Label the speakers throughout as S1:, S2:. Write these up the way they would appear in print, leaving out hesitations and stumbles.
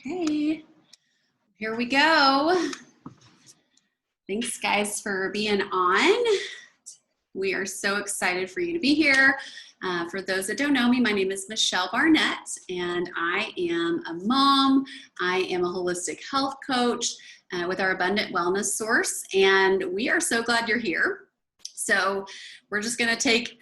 S1: Okay, here we go. Thanks guys for being on. We are so excited for you to be here. For those that don't know me, my name is Michelle Barnett, and I am a mom. I am a holistic health coach with our Abundant Wellness Source, and we are so glad you're here. So we're just going to take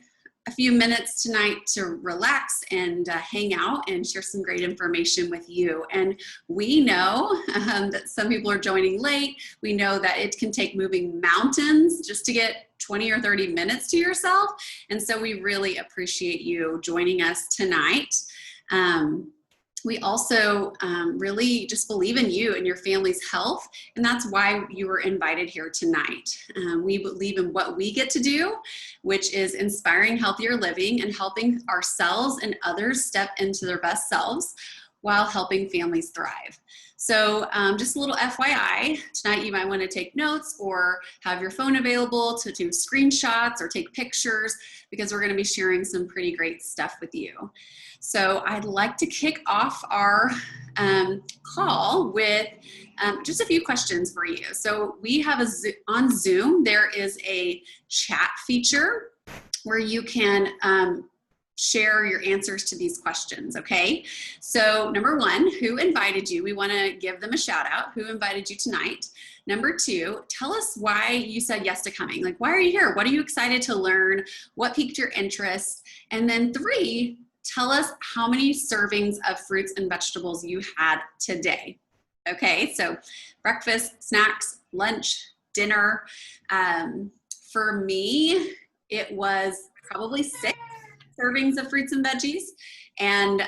S1: a few minutes tonight to relax and hang out and share some great information with you. And we know that some people are joining late. We know that it can take moving mountains just to get 20 or 30 minutes to yourself. And so we really appreciate you joining us tonight. We also really just believe in you and your family's health, and that's why you were invited here tonight. We believe in what we get to do, which is inspiring healthier living and helping ourselves and others step into their best selves while helping families thrive. So just a little FYI, tonight you might want to take notes or have your phone available to do screenshots or take pictures, because we're going to be sharing some pretty great stuff with you. So I'd like to kick off our call with just a few questions for you. So we have on Zoom, there is a chat feature where you can share your answers to these questions, okay? So number one, who invited you? We want to give them a shout out. Who invited you tonight? Number two, tell us why you said yes to coming. Like, why are you here? What are you excited to learn? What piqued your interest? And then three, tell us how many servings of fruits and vegetables you had today. Okay, so breakfast, snacks, lunch, dinner. For me, it was probably 6 servings of fruits and veggies. And,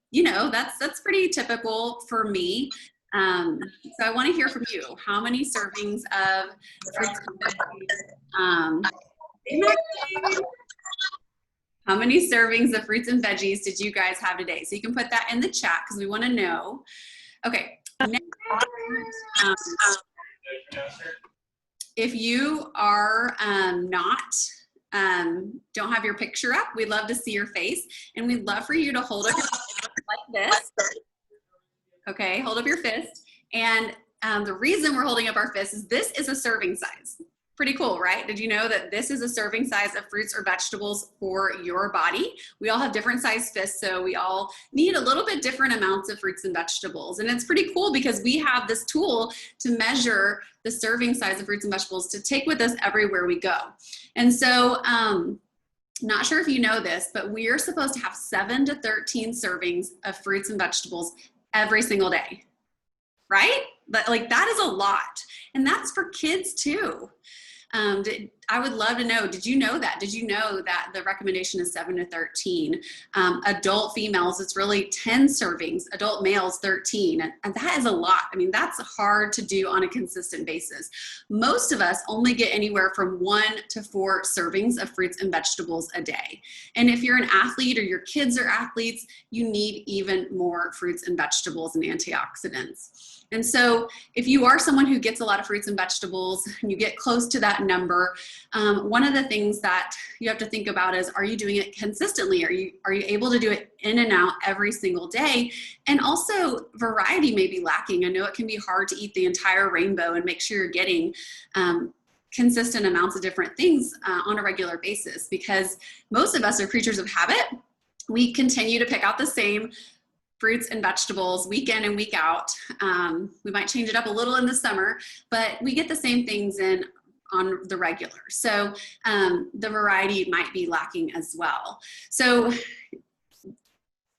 S1: you know, that's pretty typical for me. So I want to hear from you. How many servings of fruits and veggies? How many servings of fruits and veggies did you guys have today? So you can put that in the chat because we want to know. Okay. Next, if you are don't have your picture up, we'd love to see your face, and we'd love for you to hold up your fist like this. Okay, hold up your fist. And the reason we're holding up our fist is this is a serving size. Pretty cool, right? Did you know that this is a serving size of fruits or vegetables for your body? We all have different size fists, so we all need a little bit different amounts of fruits and vegetables. And it's pretty cool because we have this tool to measure the serving size of fruits and vegetables to take with us everywhere we go. And so, not sure if you know this, but we are supposed to have 7 to 13 servings of fruits and vegetables every single day, right? But like, that is a lot. And that's for kids too. I would love to know, did you know that? Did you know that the recommendation is 7 to 13? Adult females, it's really 10 servings. Adult males, 13. And that is a lot. I mean, that's hard to do on a consistent basis. Most of us only get anywhere from 1 to 4 servings of fruits and vegetables a day. And if you're an athlete or your kids are athletes, you need even more fruits and vegetables and antioxidants. And so if you are someone who gets a lot of fruits and vegetables and you get close to that number, one of the things that you have to think about is, are you doing it consistently? Are you able to do it in and out every single day? And also, variety may be lacking. I know it can be hard to eat the entire rainbow and make sure you're getting consistent amounts of different things on a regular basis, because most of us are creatures of habit. We continue to pick out the same fruits and vegetables week in and week out. We might change it up a little in the summer, but we get the same things in on the regular. So the variety might be lacking as well. So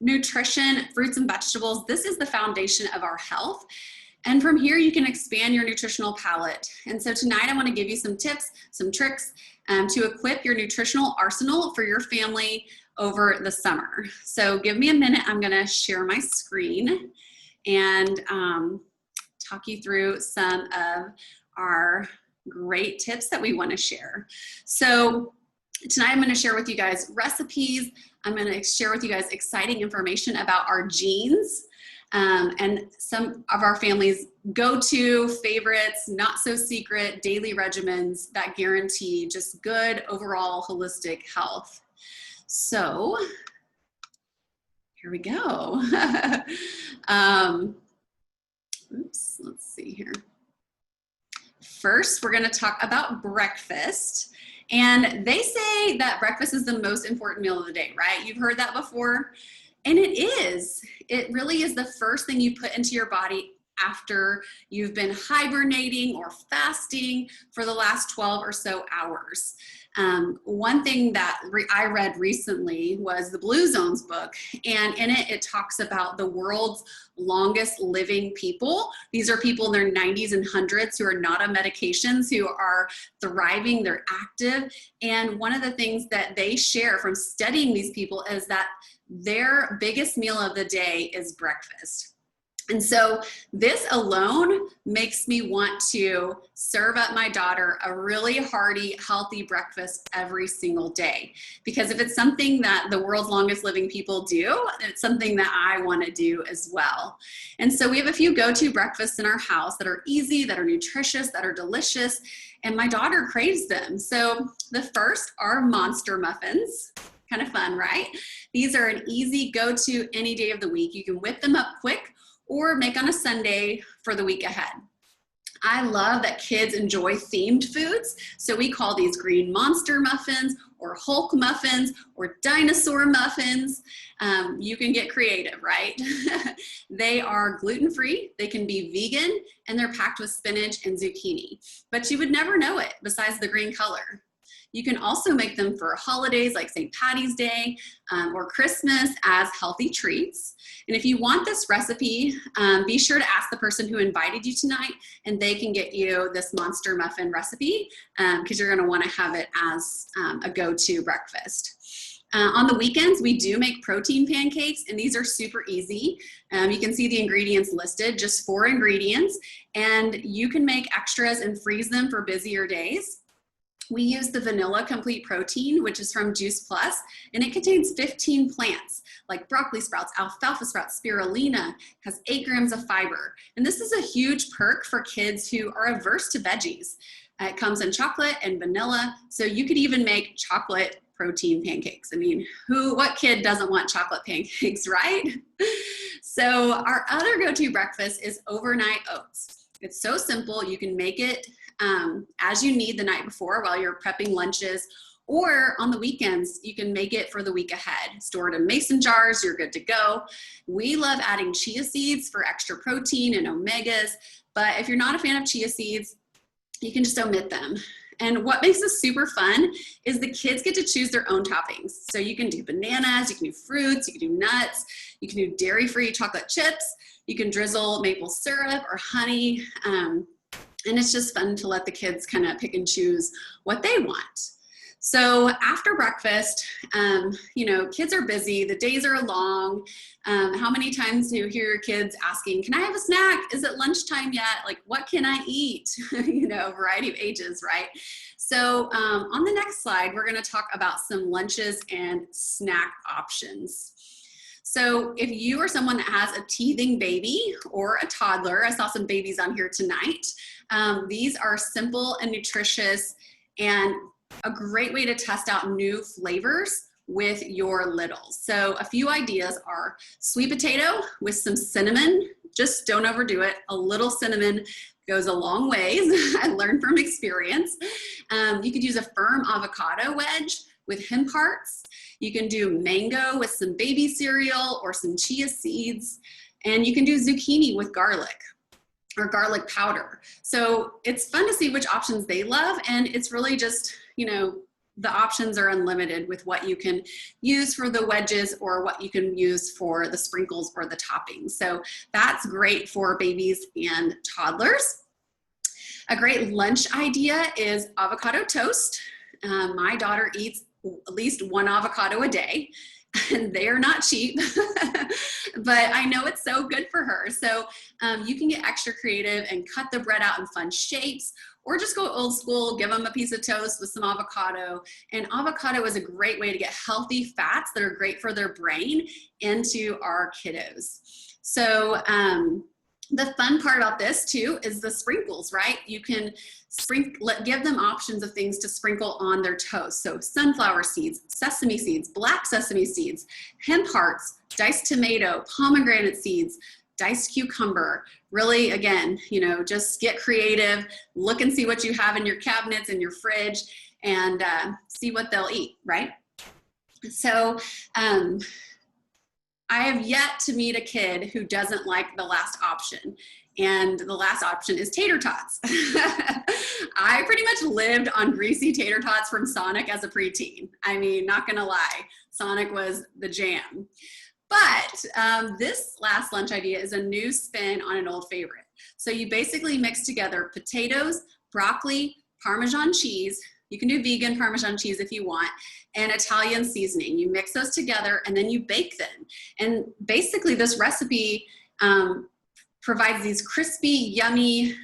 S1: nutrition, fruits and vegetables, this is the foundation of our health. And from here, you can expand your nutritional palette. And so tonight, I want to give you some tips, some tricks to equip your nutritional arsenal for your family over the summer. So give me a minute. I'm going to share my screen and talk you through some of our great tips that we want to share. So tonight I'm going to share with you guys recipes. I'm going to share with you guys exciting information about our genes and some of our family's go-to favorites, not so secret daily regimens that guarantee just good overall holistic health. So here we go. Oops, let's see here. First, we're going to talk about breakfast. And they say that breakfast is the most important meal of the day, right? You've heard that before. And it is. It really is the first thing you put into your body after you've been hibernating or fasting for the last 12 or so hours. One thing that I read recently was the Blue Zones book, and in it, it talks about the world's longest living people. These are people in their 90s and 100s who are not on medications, who are thriving, they're active. And one of the things that they share from studying these people is that their biggest meal of the day is breakfast. And so this alone makes me want to serve up my daughter a really hearty, healthy breakfast every single day. Because if it's something that the world's longest living people do, it's something that I want to do as well. And so we have a few go-to breakfasts in our house that are easy, that are nutritious, that are delicious, and my daughter craves them. So the first are monster muffins. Kind of fun, right? These are an easy go-to any day of the week. You can whip them up quick or make on a Sunday for the week ahead. I love that kids enjoy themed foods, so we call these green monster muffins or Hulk muffins or dinosaur muffins. You can get creative, right? They are gluten-free, they can be vegan, and they're packed with spinach and zucchini, but you would never know it besides the green color. You can also make them for holidays like St. Patty's Day or Christmas as healthy treats. And if you want this recipe, be sure to ask the person who invited you tonight, and they can get you this monster muffin recipe because you're gonna wanna have it as a go-to breakfast. On the weekends, we do make protein pancakes, and these are super easy. You can see the ingredients listed, just 4 ingredients, and you can make extras and freeze them for busier days. We use the vanilla complete protein, which is from Juice Plus, and it contains 15 plants like broccoli sprouts, alfalfa sprouts, spirulina, has 8 grams of fiber. And this is a huge perk for kids who are averse to veggies. It comes in chocolate and vanilla, so you could even make chocolate protein pancakes. I mean, what kid doesn't want chocolate pancakes, right? So our other go-to breakfast is overnight oats. It's so simple, you can make it as you need the night before while you're prepping lunches, or on the weekends, you can make it for the week ahead. Store it in mason jars, you're good to go. We love adding chia seeds for extra protein and omegas, but if you're not a fan of chia seeds, you can just omit them. And what makes this super fun is the kids get to choose their own toppings. So you can do bananas, you can do fruits, you can do nuts, you can do dairy-free chocolate chips, you can drizzle maple syrup or honey, and it's just fun to let the kids kind of pick and choose what they want. So after breakfast, you know, kids are busy, the days are long. How many times do you hear your kids asking, can I have a snack? Is it lunchtime yet? Like, what can I eat? You know, variety of ages, right? So on the next slide, we're gonna talk about some lunches and snack options. So if you are someone that has a teething baby or a toddler, I saw some babies on here tonight, these are simple and nutritious and a great way to test out new flavors with your littles. So a few ideas are sweet potato with some cinnamon. Just don't overdo it. A little cinnamon goes a long ways. I learned from experience. You could use a firm avocado wedge with hemp hearts. You can do mango with some baby cereal or some chia seeds. And you can do zucchini with garlic or garlic powder. So it's fun to see which options they love, and it's really just, you know, the options are unlimited with what you can use for the wedges or what you can use for the sprinkles or the toppings. So that's great for babies and toddlers. A great lunch idea is avocado toast. My daughter eats at least 1 avocado a day, and they are not cheap, but I know it's so good for her. So you can get extra creative and cut the bread out in fun shapes, or just go old school, give them a piece of toast with some avocado. And avocado is a great way to get healthy fats that are great for their brain into our kiddos. So the fun part about this too is the sprinkles, right? You can give them options of things to sprinkle on their toast. So sunflower seeds, sesame seeds, black sesame seeds, hemp hearts, diced tomato, pomegranate seeds, diced cucumber. Really, again, just get creative, look and see what you have in your cabinets and your fridge, and see what they'll eat, right? So I have yet to meet a kid who doesn't like the last option. And the last option is tater tots. I pretty much lived on greasy tater tots from Sonic as a preteen. I mean, not gonna lie, Sonic was the jam. But this last lunch idea is a new spin on an old favorite. So you basically mix together potatoes, broccoli, Parmesan cheese. You can do vegan Parmesan cheese if you want, and Italian seasoning. You mix those together and then you bake them. And basically this recipe provides these crispy, yummy,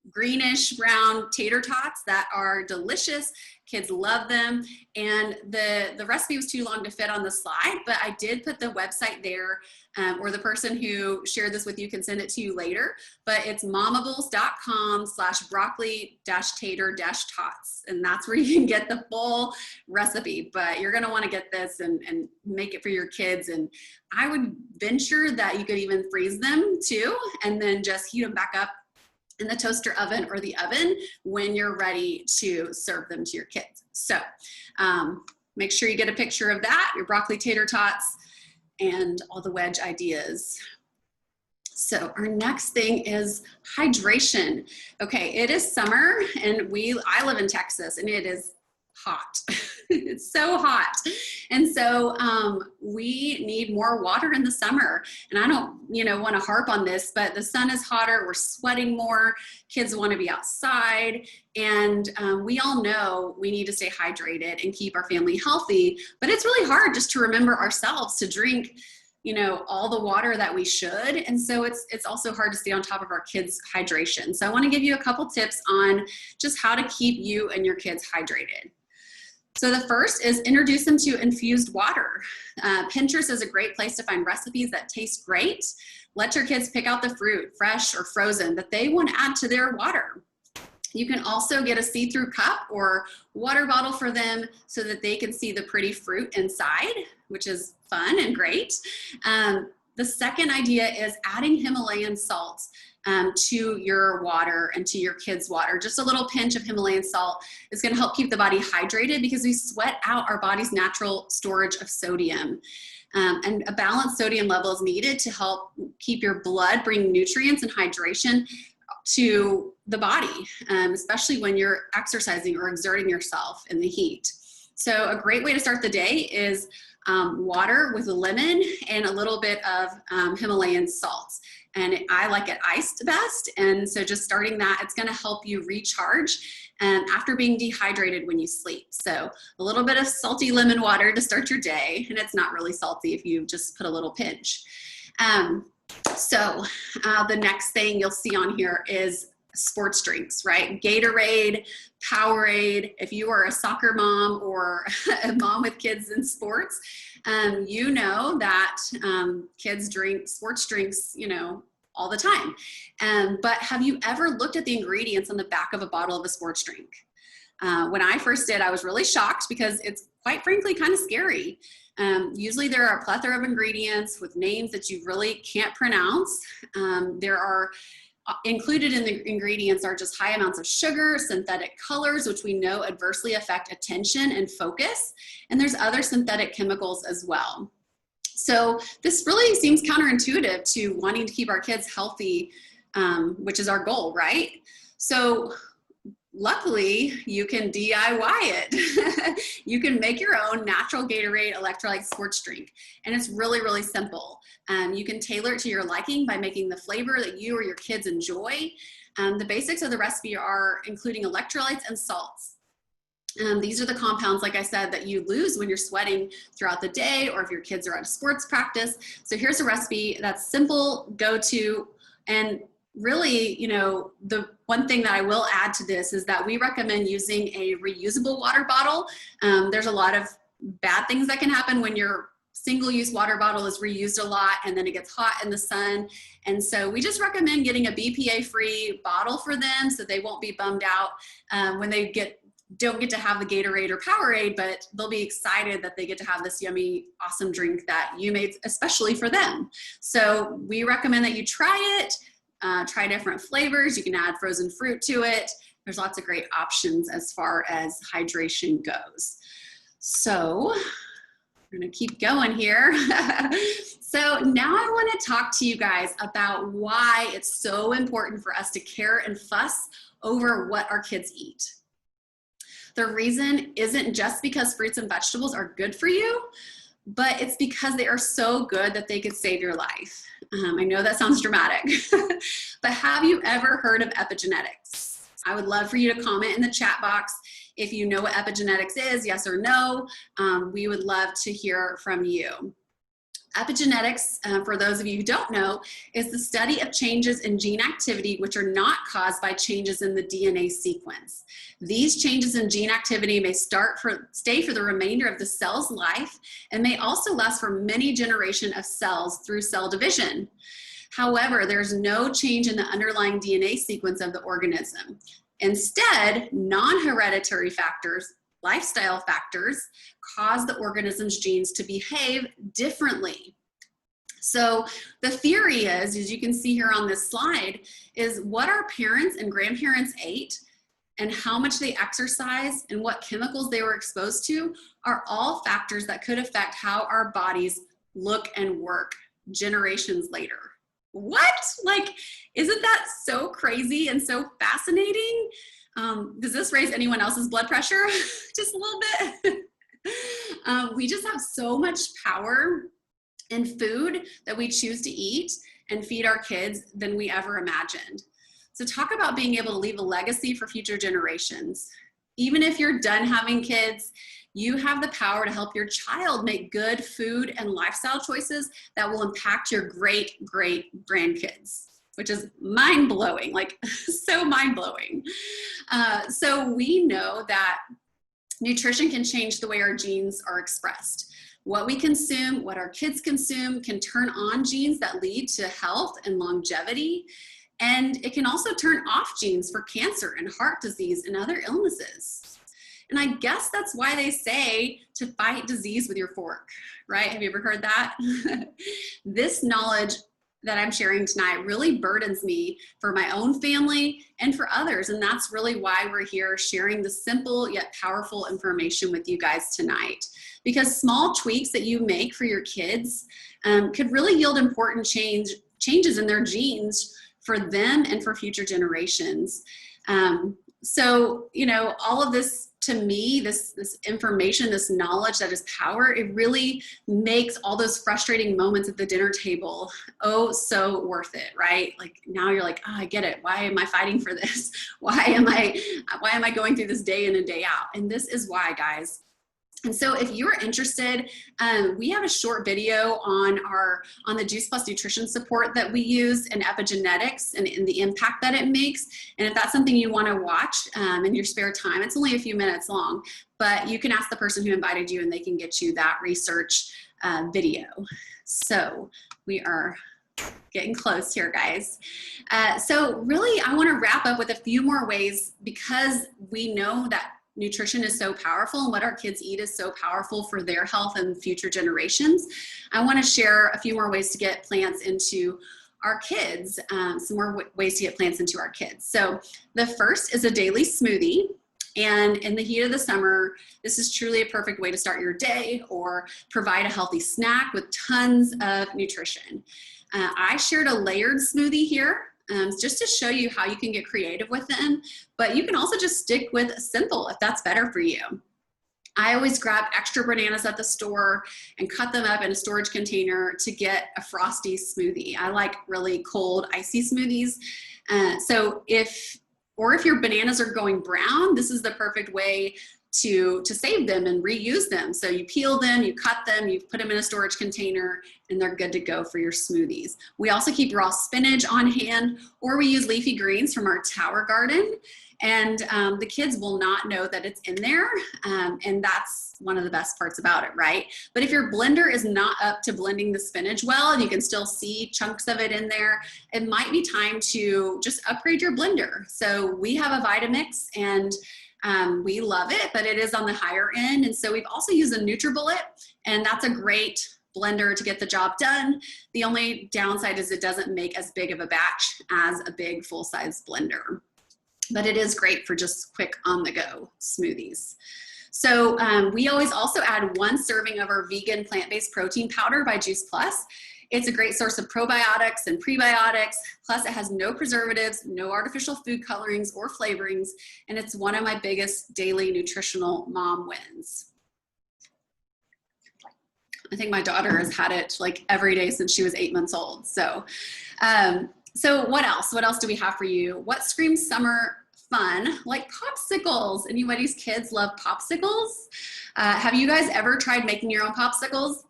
S1: greenish brown tater tots that are delicious. Kids love them. And the recipe was too long to fit on the slide, but I did put the website there, or the person who shared this with you can send it to you later, but it's momables.com/broccoli-tater-tots. And that's where you can get the full recipe, but you're gonna wanna get this and make it for your kids. And I would venture that you could even freeze them too, and then just heat them back up in the toaster oven or the oven when you're ready to serve them to your kids. So make sure you get a picture of that, your broccoli tater tots, and all the wedge ideas. So our next thing is hydration. Okay, it is summer and I live in Texas and it is hot. It's so hot. And so we need more water in the summer. And I don't, want to harp on this, but the sun is hotter, we're sweating more, kids want to be outside. And we all know we need to stay hydrated and keep our family healthy, but it's really hard just to remember ourselves to drink all the water that we should. And so it's also hard to stay on top of our kids' hydration. So I want to give you a couple tips on just how to keep you and your kids hydrated. So the first is introduce them to infused water. Pinterest is a great place to find recipes that taste great. Let your kids pick out the fruit, fresh or frozen, that they want to add to their water. You can also get a see-through cup or water bottle for them so that they can see the pretty fruit inside, which is fun and great. The second idea is adding Himalayan salt to your water and to your kids' water. Just a little pinch of Himalayan salt is going to help keep the body hydrated because we sweat out our body's natural storage of sodium. And a balanced sodium level is needed to help keep your blood bring nutrients and hydration to the body, especially when you're exercising or exerting yourself in the heat. So a great way to start the day is water with a lemon and a little bit of Himalayan salt. And I like it iced best. And so just starting that, it's going to help you recharge after being dehydrated when you sleep. So a little bit of salty lemon water to start your day. And it's not really salty if you just put a little pinch. So the next thing you'll see on here is sports drinks, right? Gatorade, Powerade. If you are a soccer mom or a mom with kids in sports, you know that kids drink sports drinks, all the time. But have you ever looked at the ingredients on the back of a bottle of a sports drink? When I first did, I was really shocked because it's quite frankly kind of scary. Usually there are a plethora of ingredients with names that you really can't pronounce. There are included in the ingredients are just high amounts of sugar, synthetic colors, which we know adversely affect attention and focus. And there's other synthetic chemicals as well. So this really seems counterintuitive to wanting to keep our kids healthy, which is our goal, right? So luckily, you can DIY it. You can make your own natural Gatorade electrolyte sports drink. And it's really, really simple. You can tailor it to your liking by making the flavor that you or your kids enjoy. The basics of the recipe are including electrolytes and salts. These are the compounds, like I said, that you lose when you're sweating throughout the day or if your kids are at a sports practice. So here's a recipe that's simple, go-to, and really, the one thing that I will add to this is that we recommend using a reusable water bottle. There's a lot of bad things that can happen when your single-use water bottle is reused a lot and then it gets hot in the sun. And so we just recommend getting a BPA-free bottle for them so they won't be bummed out when they get don't get to have the Gatorade or Powerade, but they'll be excited that they get to have this yummy, awesome drink that you made especially for them. So we recommend that you try it, try different flavors. You can add frozen fruit to it. There's lots of great options as far as hydration goes. So we're gonna keep going here. So now I wanna talk to you guys about why it's so important for us to care and fuss over what our kids eat. The reason isn't just because fruits and vegetables are good for you, but it's because they are so good that they could save your life. I know that sounds dramatic, but have you ever heard of epigenetics? I would love for you to comment in the chat box if you know what epigenetics is, yes or no. We would love to hear from you. Epigenetics, for those of you who don't know, is the study of changes in gene activity which are not caused by changes in the DNA sequence. These changes in gene activity may stay for the remainder of the cell's life and may also last for many generations of cells through cell division. However, there's no change in the underlying DNA sequence of the organism. Instead, non-hereditary factors, lifestyle factors, cause the organism's genes to behave differently. So the theory is, as you can see here on this slide, is what our parents and grandparents ate and how much they exercise and what chemicals they were exposed to are all factors that could affect how our bodies look and work generations later. What? Like, isn't that so crazy and so fascinating? Does this raise anyone else's blood pressure? Just a little bit. We just have so much power in food that we choose to eat and feed our kids than we ever imagined. So talk about being able to leave a legacy for future generations. Even if you're done having kids, you have the power to help your child make good food and lifestyle choices that will impact your great grandkids, which is mind-blowing, like so mind-blowing. So we know that nutrition can change the way our genes are expressed. What we consume, what our kids consume can turn on genes that lead to health and longevity. And it can also turn off genes for cancer and heart disease and other illnesses. And I guess that's why they say to fight disease with your fork, right? Have you ever heard that? This knowledge that I'm sharing tonight really burdens me for my own family and for others. And that's really why we're here sharing the simple yet powerful information with you guys tonight. Because small tweaks that you make for your kids could really yield important changes in their genes for them and for future generations. So, you know, all of this, to me, this information, this knowledge that is power, it really makes all those frustrating moments at the dinner table, oh, so worth it, right? Like now you're like, oh, I get it. Why am I fighting for this? Why am I going through this day in and day out? And this is why, guys. And so if you're interested, we have a short video on the Juice Plus nutrition support that we use in epigenetics and in the impact that it makes. And if that's something you want to watch in your spare time, it's only a few minutes long, but you can ask the person who invited you and they can get you that research video. So we are getting close here, guys. So really, I want to wrap up with a few more ways, because we know that nutrition is so powerful and what our kids eat is so powerful for their health and future generations. I want to share a few more ways to get plants into our kids, some more ways to get plants into our kids. So the first is a daily smoothie. And in the heat of the summer, this is truly a perfect way to start your day or provide a healthy snack with tons of nutrition. I shared a layered smoothie here. Just to show you how you can get creative with them, but you can also just stick with simple if that's better for you. I always grab extra bananas at the store and cut them up in a storage container to get a frosty smoothie. I like really cold, icy smoothies. So if your bananas are going brown, this is the perfect way to save them and reuse them. So you peel them, you cut them, you put them in a storage container, and they're good to go for your smoothies. We also keep raw spinach on hand, or we use leafy greens from our tower garden. And the kids will not know that it's in there. And that's one of the best parts about it, right? But if your blender is not up to blending the spinach well, and you can still see chunks of it in there, it might be time to just upgrade your blender. So we have a Vitamix, and We love it, but it is on the higher end. And so we've also used a NutriBullet, and that's a great blender to get the job done. The only downside is it doesn't make as big of a batch as a big full-size blender, but it is great for just quick on-the-go smoothies. So we always also add 1 serving of our vegan plant-based protein powder by Juice Plus. It's a great source of probiotics and prebiotics, plus it has no preservatives, no artificial food colorings or flavorings, and it's one of my biggest daily nutritional mom wins. I think my daughter has had it like every day since she was 8 months old. So what else? What else do we have for you? What screams summer fun? Like popsicles. Anybody's kids love popsicles? Have you guys ever tried making your own popsicles?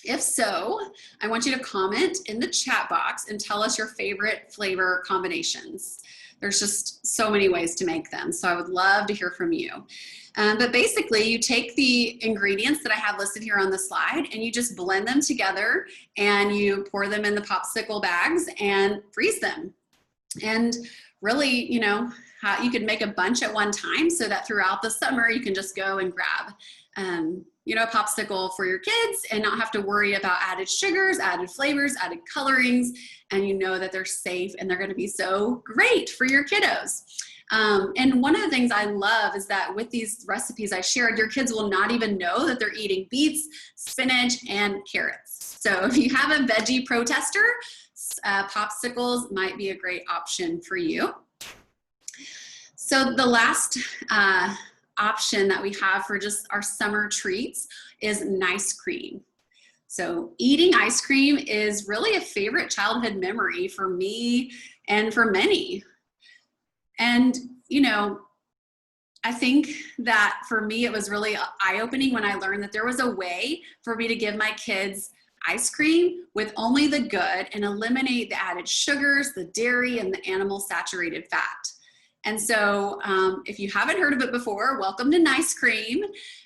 S1: If so, I want you to comment in the chat box and tell us your favorite flavor combinations. There's just so many ways to make them, so I would love to hear from you. But basically, you take the ingredients that I have listed here on the slide and you just blend them together and you pour them in the popsicle bags and freeze them. And really, you know, you could make a bunch at one time so that throughout the summer you can just go and grab you know, a popsicle for your kids and not have to worry about added sugars, added flavors, added colorings, and you know that they're safe and they're going to be so great for your kiddos. And one of the things I love is that with these recipes I shared, your kids will not even know that they're eating beets, spinach, and carrots. So if you have a veggie protester, popsicles might be a great option for you. So the last option that we have for just our summer treats is nice cream. So eating ice cream is really a favorite childhood memory for me and for many. And, you know, I think that for me, it was really eye-opening when I learned that there was a way for me to give my kids ice cream with only the good and eliminate the added sugars, the dairy, and the animal saturated fat. And so if you haven't heard of it before, welcome to Nice Cream.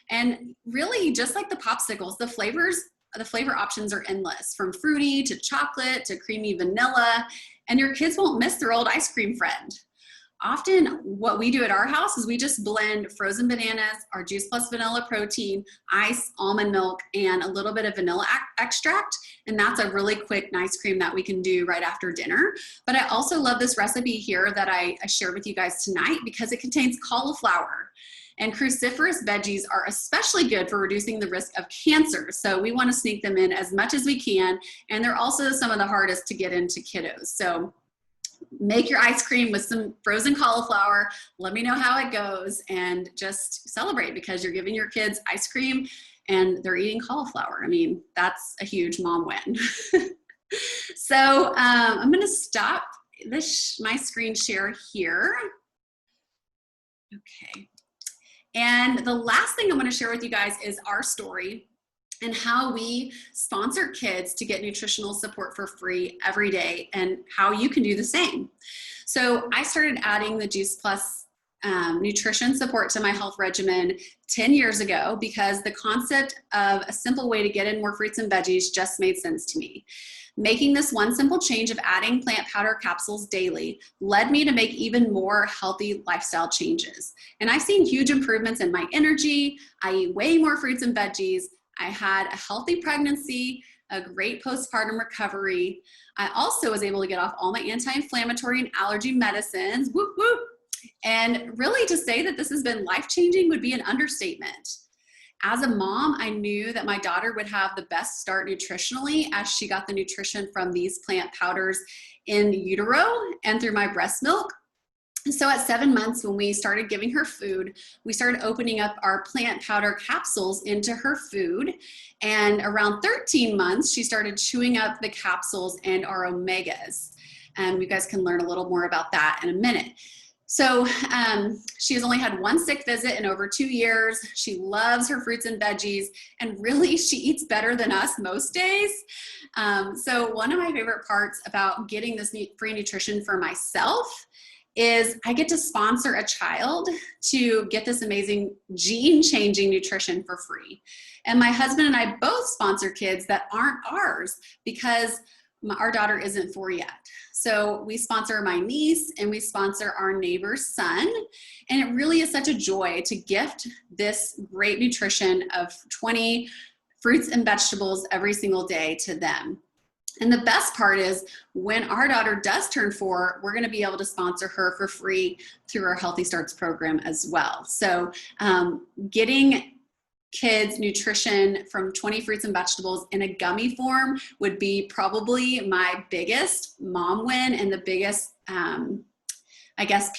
S1: And really, just like the popsicles, the flavor options are endless, from fruity to chocolate to creamy vanilla, and your kids won't miss their old ice cream friend. Often what we do at our house is we just blend frozen bananas, our Juice Plus vanilla protein, ice, almond milk, and a little bit of vanilla extract. And that's a really quick nice cream that we can do right after dinner. But I also love this recipe here that I shared with you guys tonight because it contains cauliflower. And cruciferous veggies are especially good for reducing the risk of cancer. So we want to sneak them in as much as we can. And they're also some of the hardest to get into kiddos. So make your ice cream with some frozen cauliflower. Let me know how it goes and just celebrate because you're giving your kids ice cream and they're eating cauliflower. I mean, that's a huge mom win. So I'm going to stop my screen share here. Okay. And the last thing I'm going to share with you guys is our story and how we sponsor kids to get nutritional support for free every day and how you can do the same. So I started adding the Juice Plus nutrition support to my health regimen 10 years ago because the concept of a simple way to get in more fruits and veggies just made sense to me. Making this one simple change of adding plant powder capsules daily led me to make even more healthy lifestyle changes. And I've seen huge improvements in my energy. I eat way more fruits and veggies. I had a healthy pregnancy, a great postpartum recovery. I also was able to get off all my anti-inflammatory and allergy medicines, whoop, whoop. And really to say that this has been life-changing would be an understatement. As a mom, I knew that my daughter would have the best start nutritionally as she got the nutrition from these plant powders in utero and through my breast milk. So at 7 months, when we started giving her food, we started opening up our plant powder capsules into her food. And around 13 months, she started chewing up the capsules and our omegas. And you guys can learn a little more about that in a minute. So she has only had one sick visit in over 2 years. She loves her fruits and veggies, and really she eats better than us most days. So one of my favorite parts about getting this free nutrition for myself is I get to sponsor a child to get this amazing gene-changing nutrition for free. And my husband and I both sponsor kids that aren't ours because our daughter isn't 4 yet. So we sponsor my niece and we sponsor our neighbor's son. And it really is such a joy to gift this great nutrition of 20 fruits and vegetables every single day to them. And the best part is when our daughter does turn 4, we're going to be able to sponsor her for free through our Healthy Starts program as well. So getting kids nutrition from 20 fruits and vegetables in a gummy form would be probably my biggest mom win and the biggest I guess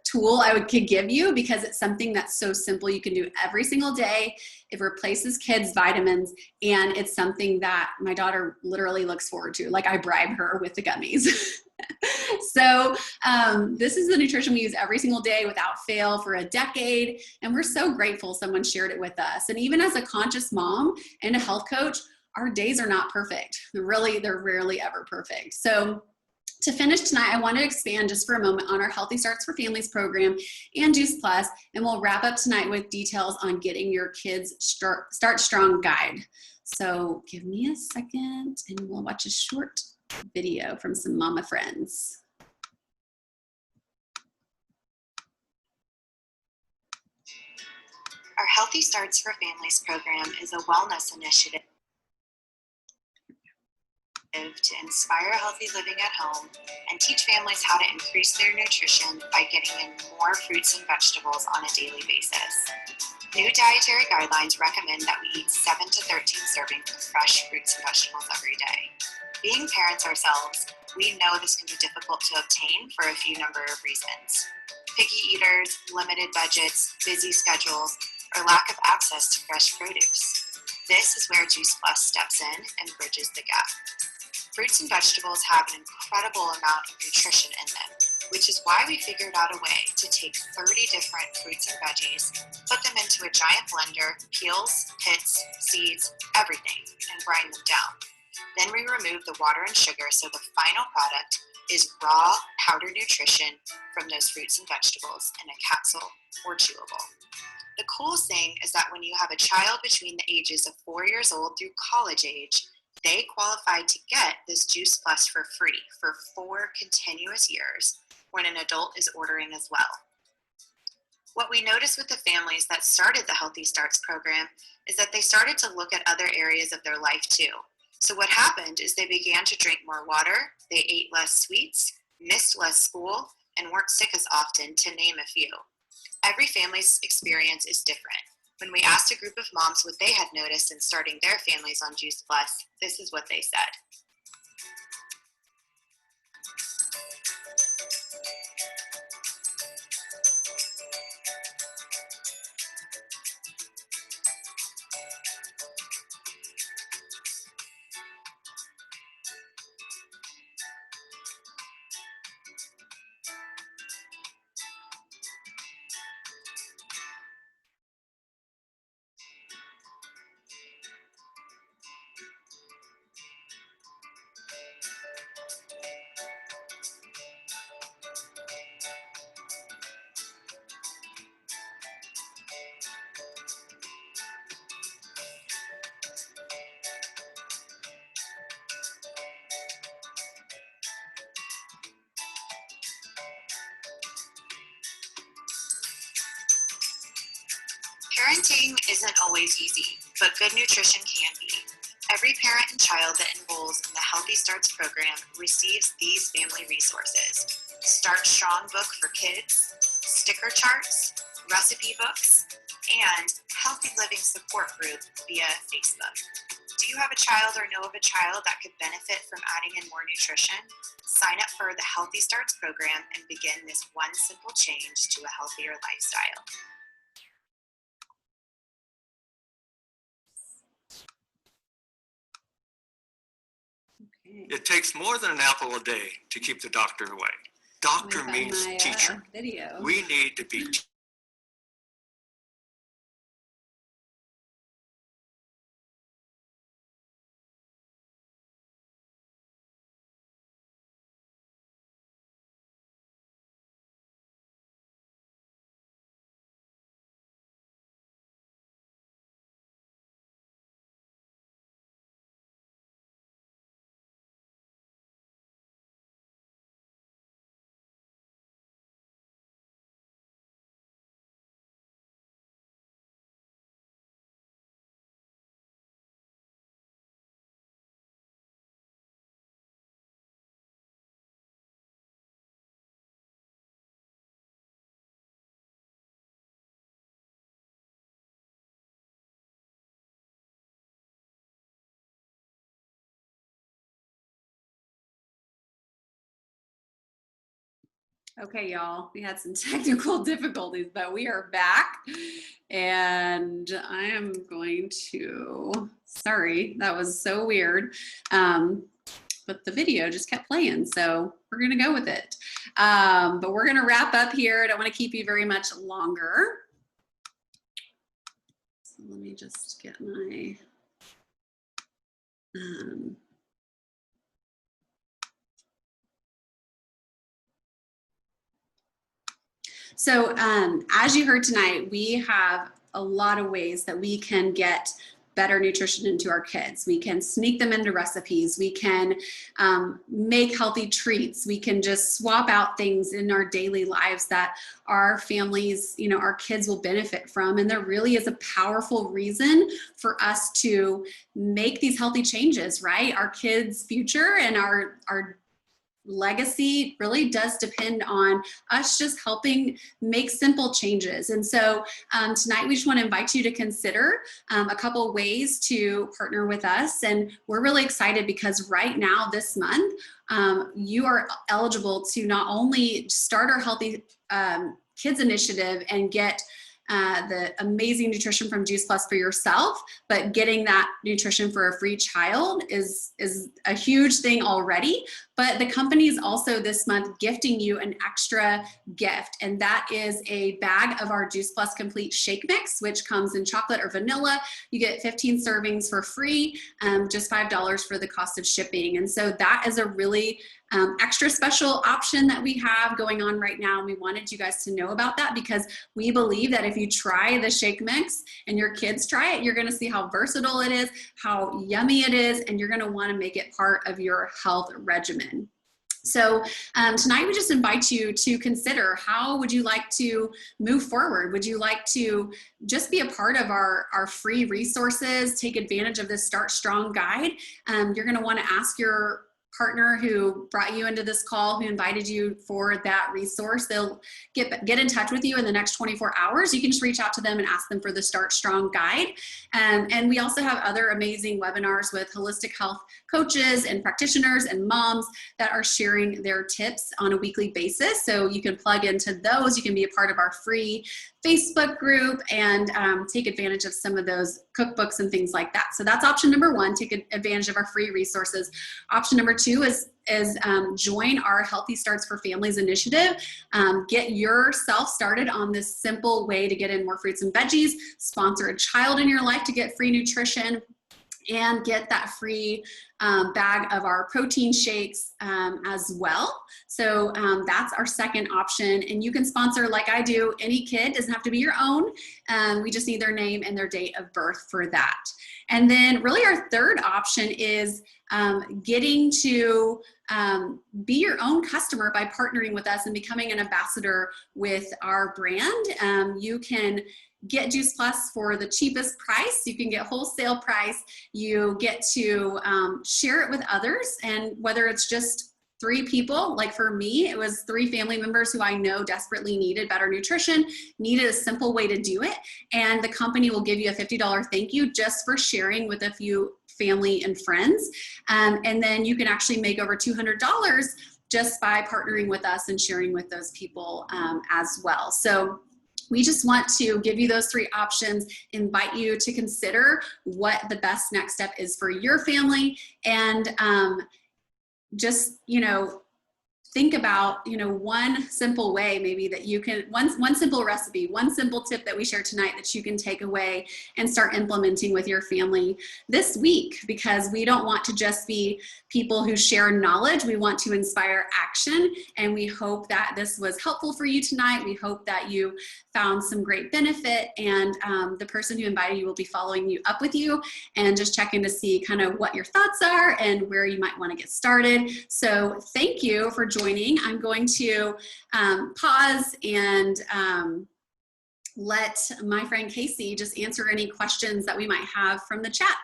S1: tool I could give you, because it's something that's so simple. You can do every single day. It replaces kids' vitamins, and it's something that my daughter literally looks forward to. Like, I bribe her with the gummies. So this is the nutrition we use every single day without fail for a decade. And we're so grateful someone shared it with us. And even as a conscious mom and a health coach, our days are not perfect. They're rarely ever perfect. So to finish tonight, I want to expand just for a moment on our Healthy Starts for Families program and Juice Plus, and we'll wrap up tonight with details on getting your kids Start Strong guide. So give me a second and we'll watch a short video from some mama friends.
S2: Our Healthy Starts for Families program is a wellness initiative to inspire healthy living at home and teach families how to increase their nutrition by getting in more fruits and vegetables on a daily basis. New dietary guidelines recommend that we eat 7 to 13 servings of fresh fruits and vegetables every day. Being parents ourselves, we know this can be difficult to obtain for a few number of reasons. Picky eaters, limited budgets, busy schedules, or lack of access to fresh produce. This is where Juice Plus steps in and bridges the gap. Fruits and vegetables have an incredible amount of nutrition in them, which is why we figured out a way to take 30 different fruits and veggies, put them into a giant blender, peels, pits, seeds, everything, and grind them down. Then we remove the water and sugar so the final product is raw, powdered nutrition from those fruits and vegetables in a capsule or chewable. The coolest thing is that when you have a child between the ages of 4 years old through college age, they qualify to get this Juice Plus for free for 4 continuous years when an adult is ordering as well. What we noticed with the families that started the Healthy Starts program is that they started to look at other areas of their life too. So what happened is they began to drink more water, they ate less sweets, missed less school, and weren't sick as often, to name a few. Every family's experience is different. When we asked a group of moms what they had noticed in starting their families on Juice Plus, this is what they said. Parenting isn't always easy, but good nutrition can be. Every parent and child that enrolls in the Healthy Starts program receives these family resources: Start Strong book for kids, sticker charts, recipe books, and Healthy Living support group via Facebook. Do you have a child or know of a child that could benefit from adding in more nutrition? Sign up for the Healthy Starts program and begin this one simple change to a healthier lifestyle.
S3: It takes more than an apple a day to keep the doctor away. Doctor means teacher.
S1: Video.
S3: We need to be
S1: Okay, y'all, we had some technical difficulties, but we are back. And I am going to, sorry, that was so weird. But the video just kept playing, so we're gonna go with it. But we're gonna wrap up here. I don't wanna keep you very much longer. So let me just get my, So as you heard tonight, we have a lot of ways that we can get better nutrition into our kids. We can sneak them into recipes. We can make healthy treats. We can just swap out things in our daily lives that our families, you know, our kids will benefit from. And there really is a powerful reason for us to make these healthy changes, right? Our kids' future and our legacy really does depend on us just helping make simple changes. And so tonight we just want to invite you to consider a couple ways to partner with us. And we're really excited because right now this month, you are eligible to not only start our Healthy Kids initiative and get the amazing nutrition from Juice Plus for yourself, but getting that nutrition for a free child is a huge thing already. But the company is also this month gifting you an extra gift, and that is a bag of our Juice Plus Complete Shake Mix, which comes in chocolate or vanilla. You get 15 servings for free, just $5 for the cost of shipping. And so that is a really extra special option that we have going on right now. And we wanted you guys to know about that because we believe that if you try the shake mix and your kids try it, you're going to see how versatile it is, how yummy it is, and you're going to want to make it part of your health regimen. So tonight we just invite you to consider, how would you like to move forward? Would you like to just be a part of our free resources, take advantage of this Start Strong guide? You're going to want to ask your partner who brought you into this call, who invited you for that resource. They'll get in touch with you in the next 24 hours. You can just reach out to them and ask them for the Start Strong guide. And we also have other amazing webinars with holistic health coaches and practitioners and moms that are sharing their tips on a weekly basis. So you can plug into those. You can be a part of our free Facebook group and take advantage of some of those cookbooks and things like that. So that's option number one, take advantage of our free resources. Option number two is join our Healthy Starts for Families initiative. Get yourself started on this simple way to get in more fruits and veggies, sponsor a child in your life to get free nutrition, and get that free bag of our protein shakes as well. So that's our second option. And you can sponsor, like I do, any kid. Doesn't have to be your own. We just need their name and their date of birth for that. And then really our third option is getting to be your own customer by partnering with us and becoming an ambassador with our brand. You can get Juice Plus for the cheapest price. You can get wholesale price. You get to share it with others. And whether it's just 3 people, like for me, it was 3 family members who I know desperately needed better nutrition, needed a simple way to do it. And the company will give you a $50 thank you just for sharing with a few family and friends. And then you can actually make over $200 just by partnering with us and sharing with those people as well. So we just want to give you those 3 options, invite you to consider what the best next step is for your family, and just, you know, think about, you know, one simple way maybe that you can, one simple recipe, one simple tip that we shared tonight that you can take away and start implementing with your family this week, because we don't want to just be people who share knowledge. We want to inspire action. And we hope that this was helpful for you tonight. We hope that you found some great benefit, and the person who invited you will be following you up with you and just checking to see kind of what your thoughts are and where you might want to get started. So thank you for joining. I'm going to pause and let my friend Casey just answer any questions that we might have from the chat.